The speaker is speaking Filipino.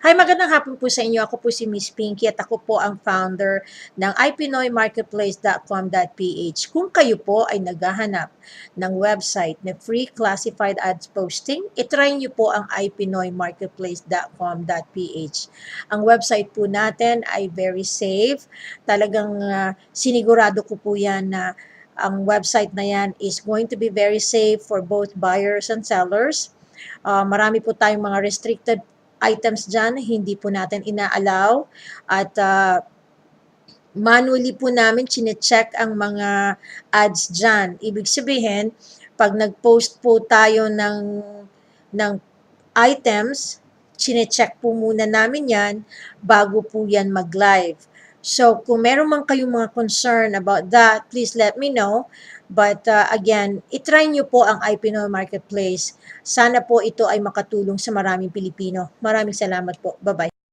Hi, magandang hapon po sa inyo. Ako po si Miss Pinky at ako po ang founder ng ipinoymarketplace.com.ph. Kung kayo po ay naghahanap ng website na free classified ads posting, itry niyo po ang ipinoymarketplace.com.ph. Ang website po natin ay very safe. Talagang sinigurado ko po yan na ang website na yan is going to be very safe for both buyers and sellers. Marami po tayong mga restricted items dyan, hindi po natin inaalaw at manually po namin chine-check ang mga ads dyan. Ibig sabihin, pag nag-post po tayo ng items, chine-check po muna namin yan bago po yan mag-live. So, kung meron man kayong mga concern about that, please let me know. But again, itry nyo po ang iPinoy Marketplace. Sana po ito ay makatulong sa maraming Pilipino. Maraming salamat po. Bye-bye.